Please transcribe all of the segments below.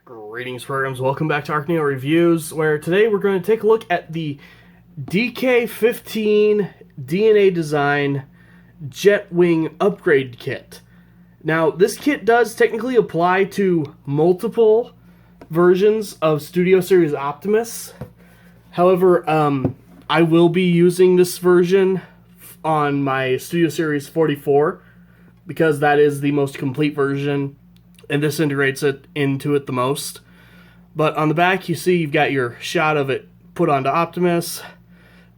Greetings, programs. Welcome back to ArcNeo Reviews, where today we're going to take a look at the DK-15 DNA Design Jet Wing Upgrade Kit. Now, this kit does technically apply to multiple versions of Studio Series Optimus. However, I will be using this version on my Studio Series 44 because that is the most complete version, and this integrates it into it the most. But on the back, you see you've got your shot of it put onto Optimus.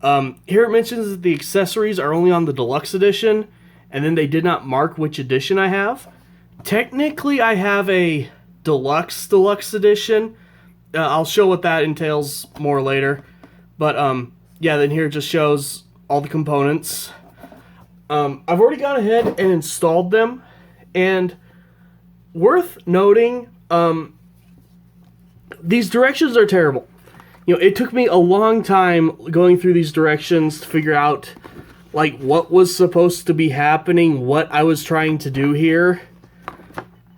Here it mentions that the accessories are only on the Deluxe Edition, and then they did not mark which edition I have. Technically, I have a Deluxe Edition. I'll show what that entails more later. But, yeah, then here it just shows all the components. I've already gone ahead and installed them, and worth noting, these directions are terrible. You know, it took me a long time going through these directions to figure out, like, what was supposed to be happening, what I was trying to do here.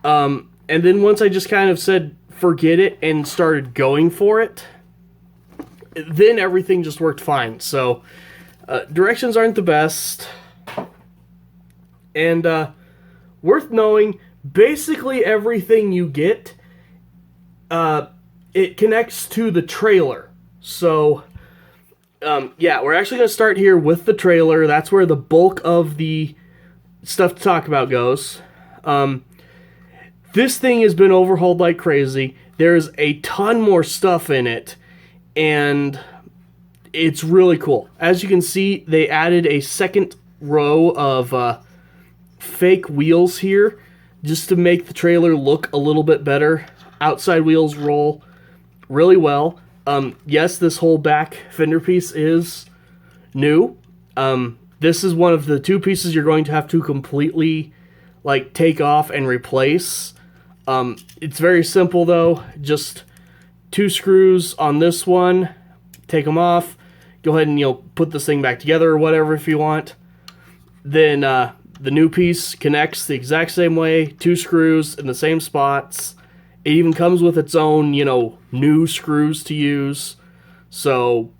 And then once I just kind of said, forget it, and started going for it, then everything just worked fine. So, directions aren't the best. And, worth knowing, basically everything you get, it connects to the trailer. So, yeah, we're actually going to start here with the trailer. That's where the bulk of the stuff to talk about goes. This thing has been overhauled like crazy. There's a ton more stuff in it, and it's really cool. As you can see, they added a second row of fake wheels here, just to make the trailer look a little bit better. Outside wheels roll really well. Yes, this whole back fender piece is new. This is one of the two pieces you're going to have to completely, like, take off and replace. It's very simple, though. Just 2 screws on this one. Take them off. Go ahead and, you know, put this thing back together or whatever if you want. Then, the new piece connects the exact same way, 2 screws in the same spots. It even comes with its own, you know, new screws to use. So,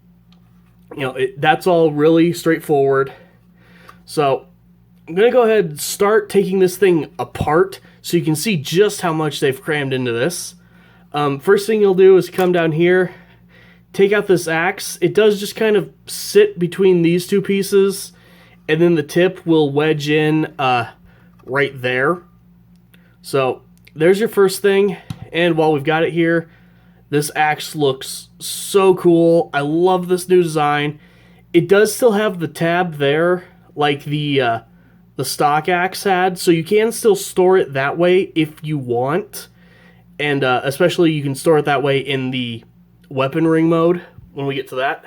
you know, that's all really straightforward. So, I'm going to go ahead and start taking this thing apart so you can see just how much they've crammed into this. First thing you'll do is come down here, take out this axe. It does just kind of sit between these two pieces, and then the tip will wedge in right there. So there's your first thing. And while we've got it here, this axe looks so cool. I love this new design. It does still have the tab there, like the stock axe had, so you can still store it that way if you want. And especially you can store it that way in the weapon ring mode when we get to that.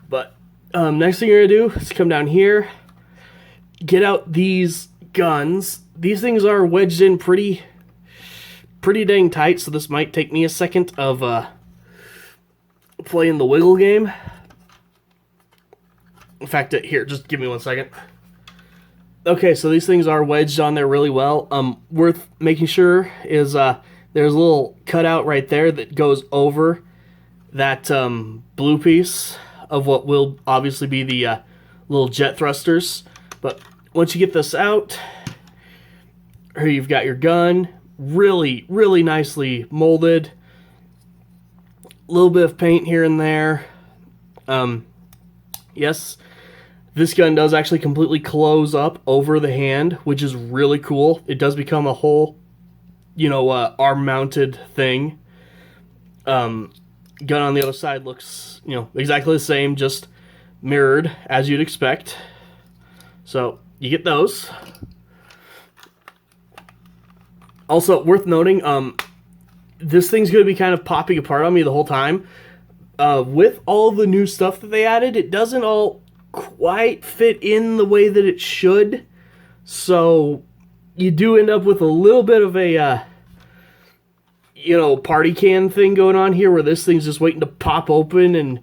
But next thing you're going to do is come down here, get out these guns. These things are wedged in pretty dang tight, so this might take me a second of playing the wiggle game. In fact, here, just give me 1 second. Okay, so these things are wedged on there really well. Worth making sure is there's a little cutout right there that goes over that blue piece of what will obviously be the little jet thrusters. But once you get this out, here you've got your gun, really nicely molded. A little bit of paint here and there. Yes, this gun does actually completely close up over the hand, which is really cool. It does become a whole, you know, arm-mounted thing. Gun on the other side looks, you know, exactly the same, just mirrored as you'd expect. So you get those. Also, worth noting, this thing's going to be kind of popping apart on me the whole time. With all the new stuff that they added, it doesn't all quite fit in the way that it should. So you do end up with a little bit of a, you know, party can thing going on here, where this thing's just waiting to pop open and,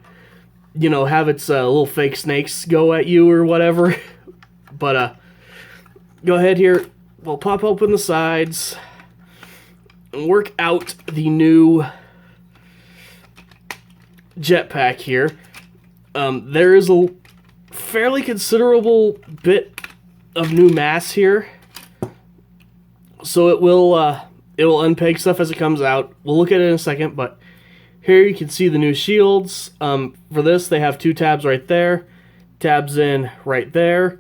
you know, have its little fake snakes go at you or whatever. But go ahead here. We'll pop open the sides. and work out the new jetpack here. There is a fairly considerable bit of new mass here, so it will unpeg stuff as it comes out. We'll look at it in a second, but here you can see the new shields. For this, they have 2 tabs right there, tabs in right there.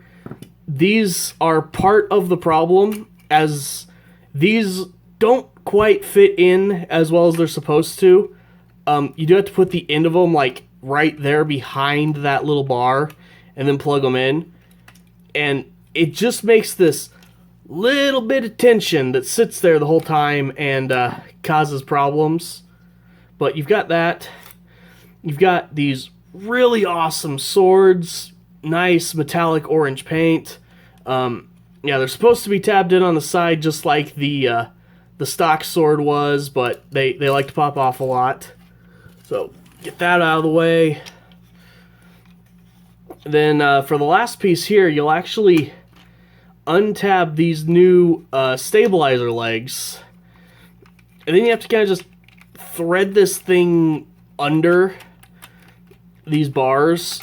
These are part of the problem, as these don't quite fit in as well as they're supposed to. You do have to put the end of them like right there behind that little bar and then plug them in. And it just makes this little bit of tension that sits there the whole time and causes problems. But you've got that. You've got these really awesome swords, nice metallic orange paint. Yeah, they're supposed to be tabbed in on the side just like the stock sword was, but they like to pop off a lot. So get that out of the way. Then for the last piece here, you'll actually untab these new stabilizer legs. And then you have to kind of just thread this thing under these bars.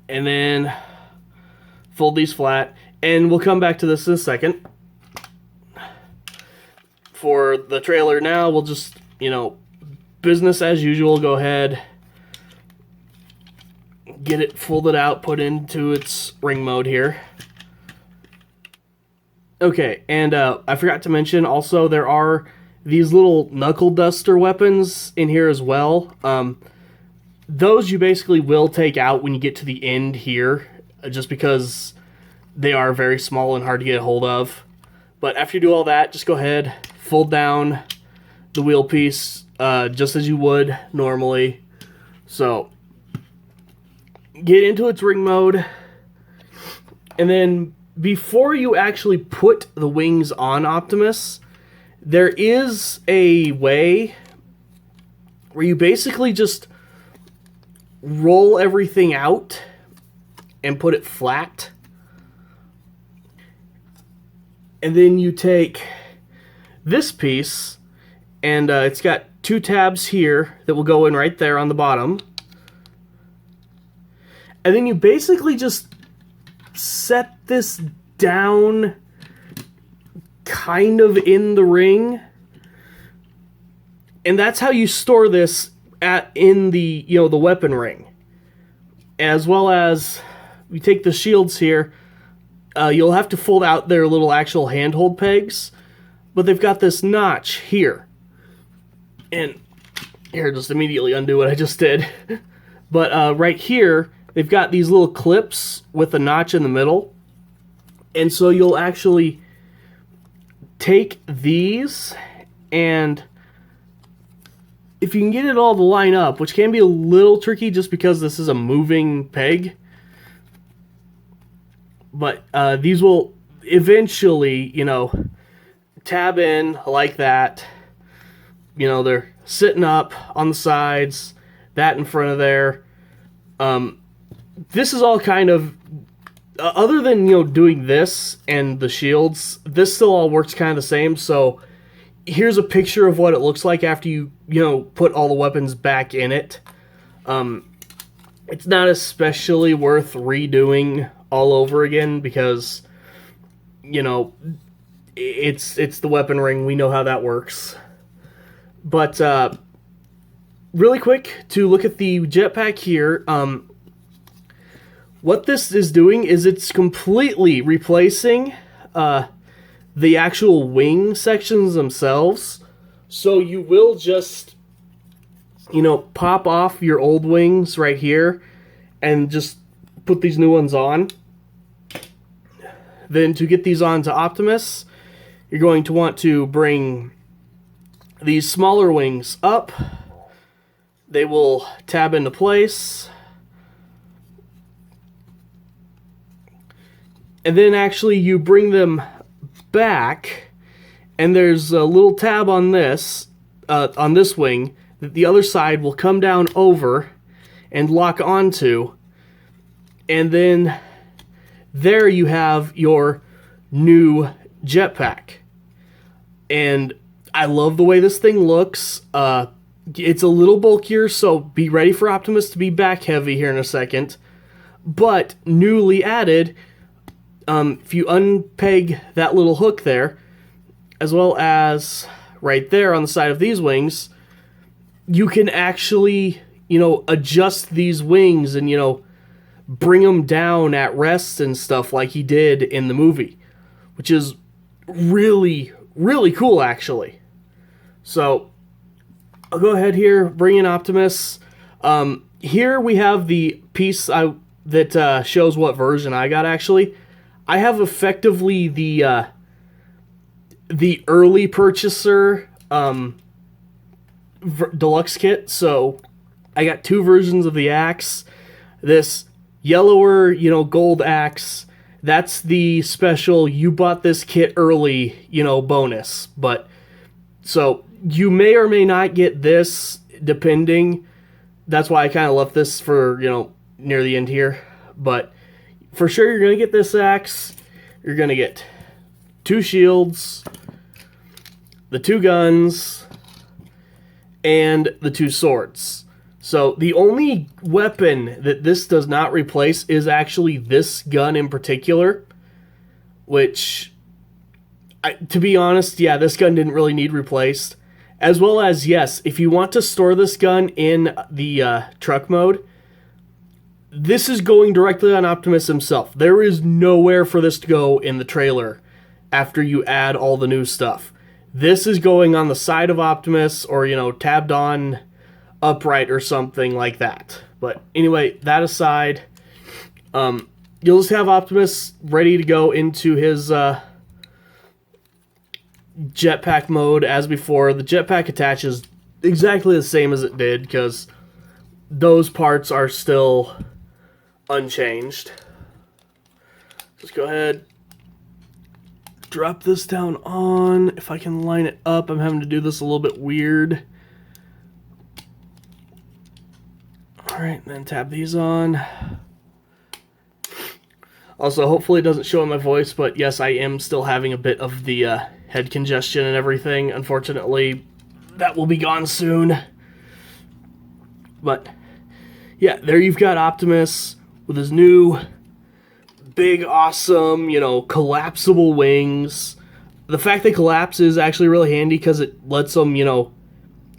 And then fold these flat. And we'll come back to this in a second. For the trailer now, we'll just, business as usual, go ahead, get it folded out, put into its ring mode here. Okay, and I forgot to mention also there are these little knuckle duster weapons in here as well. Those you basically will take out when you get to the end here, just because they are very small and hard to get a hold of. But after you do all that, just go ahead, fold down the wheel piece just as you would normally. So get into its ring mode, and then before you actually put the wings on Optimus, there is a way where you basically just roll everything out and put it flat. And then you take this piece, and it's got 2 tabs here that will go in right there on the bottom. And then you basically just set this down kind of in the ring. And that's how you store this in the, the weapon ring. As well as you take the shields here, you'll have to fold out their little actual handhold pegs, but they've got this notch here. And here, just immediately undo what I just did. But right here, they've got these little clips with a notch in the middle. And so you'll actually take these, and if you can get it all to line up, which can be a little tricky just because this is a moving peg, but these will eventually, tab in like that. They're sitting up on the sides, that in front of there. This is all kind of, other than, doing this and the shields, this still all works kind of the same. So here's a picture of what it looks like after you, put all the weapons back in it. It's not especially worth redoing all over again because, it's the weapon ring. We know how that works. But really quick to look at the jetpack here. What this is doing is it's completely replacing the actual wing sections themselves. So you will just, pop off your old wings right here and just put these new ones on. Then to get these onto Optimus, you're going to want to bring these smaller wings up. They will tab into place. And then actually you bring them back, and there's a little tab on this wing that the other side will come down over and lock onto. And then there you have your new jetpack. And I love the way this thing looks. It's a little bulkier, so be ready for Optimus to be back heavy here in a second. But newly added, if you unpeg that little hook there, as well as right there on the side of these wings, you can actually, adjust these wings and, bring them down at rest and stuff like he did in the movie, which is really, really cool, actually. So, I'll go ahead here, bring in Optimus. Here we have the piece that shows what version I got, actually. I have effectively the early purchaser deluxe kit, so I got 2 versions of the axe. This yellower, gold axe, that's the special you bought this kit early, bonus. But so you may or may not get this, depending. That's why I kind of left this for, near the end here. But for sure, you're going to get this axe. You're going to get 2 shields, the 2 guns, and the 2 swords. So the only weapon that this does not replace is actually this gun in particular, which, to be honest, yeah, this gun didn't really need replaced. As well as, yes, if you want to store this gun in the truck mode, this is going directly on Optimus himself. There is nowhere for this to go in the trailer after you add all the new stuff. This is going on the side of Optimus or, tabbed on upright or something like that. But anyway, that aside, you'll just have Optimus ready to go into his jetpack mode as before. The jetpack attaches exactly the same as it did because those parts are still unchanged. Just go ahead, drop this down on. If I can line it up, I'm having to do this a little bit weird. Alright, then tab these on. Also, hopefully it doesn't show in my voice, but yes, I am still having a bit of the head congestion and everything. Unfortunately, that will be gone soon. But, yeah, there you've got Optimus with his new big, awesome, collapsible wings. The fact they collapse is actually really handy because it lets them,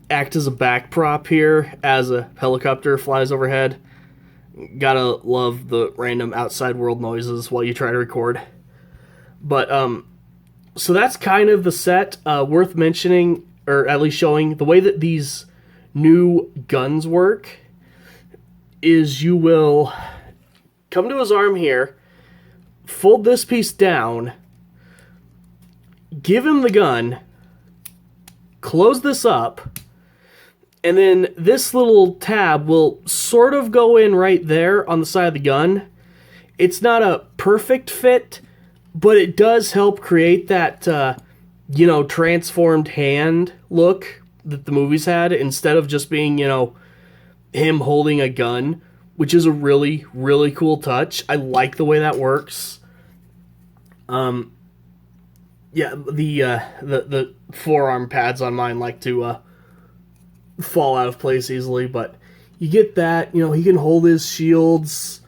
act as a back prop here as a helicopter flies overhead. Gotta love the random outside world noises while you try to record. But, so that's kind of the set. Worth mentioning, or at least showing, the way that these new guns work is you will come to his arm here, fold this piece down, give him the gun, close this up, and then this little tab will sort of go in right there on the side of the gun. It's not a perfect fit, but it does help create that, transformed hand look that the movies had, instead of just being, him holding a gun, which is a really, really cool touch. I like the way that works. Yeah, the forearm pads on mine like to fall out of place easily, but you get that. He can hold his shields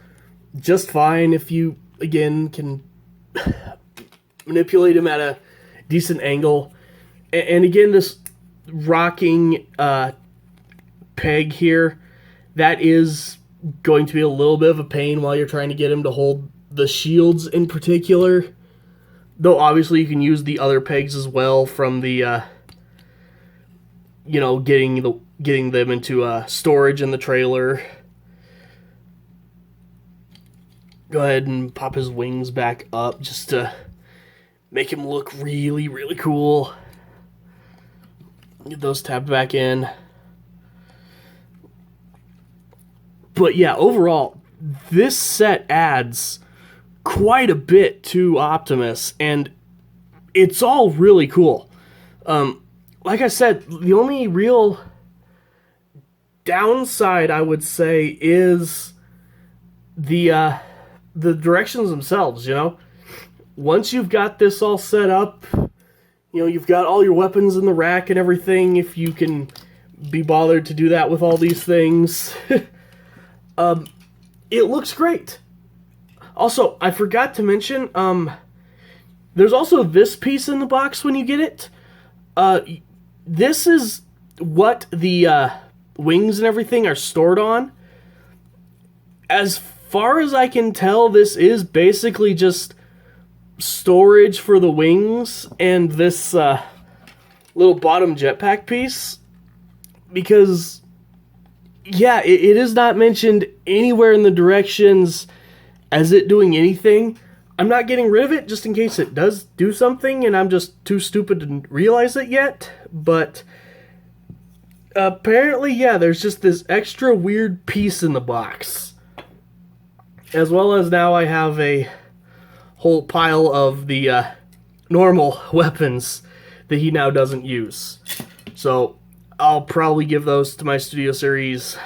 just fine if you, again, can manipulate him at a decent angle. And again, this rocking peg here, that is going to be a little bit of a pain while you're trying to get him to hold the shields in particular. Though obviously you can use the other pegs as well from the getting them into storage in the trailer. Go ahead and pop his wings back up just to make him look really, really cool. Get those tabbed back in. But yeah, overall, this set adds quite a bit to Optimus, and it's all really cool. Like I said, the only real downside, I would say, is the directions themselves, Once you've got this all set up, You know, you've got all your weapons in the rack and everything, if you can be bothered to do that with all these things. It looks great. Also, I forgot to mention, there's also this piece in the box when you get it. This is what the wings and everything are stored on. As far as I can tell, this is basically just storage for the wings and this little bottom jetpack piece. Because, yeah, it is not mentioned anywhere in the directions as it doing anything. I'm not getting rid of it just in case it does do something and I'm just too stupid to realize it yet. But apparently, yeah, there's just this extra weird piece in the box. As well as now I have a whole pile of the normal weapons that he now doesn't use. So I'll probably give those to my Studio Series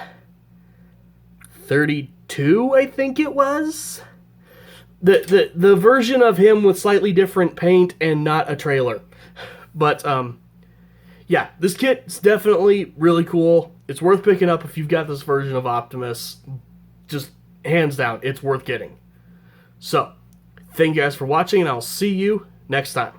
32, I think it was. The version of him with slightly different paint and not a trailer. But, yeah, this kit's definitely really cool. It's worth picking up if you've got this version of Optimus. Just hands down, it's worth getting. So, thank you guys for watching, and I'll see you next time.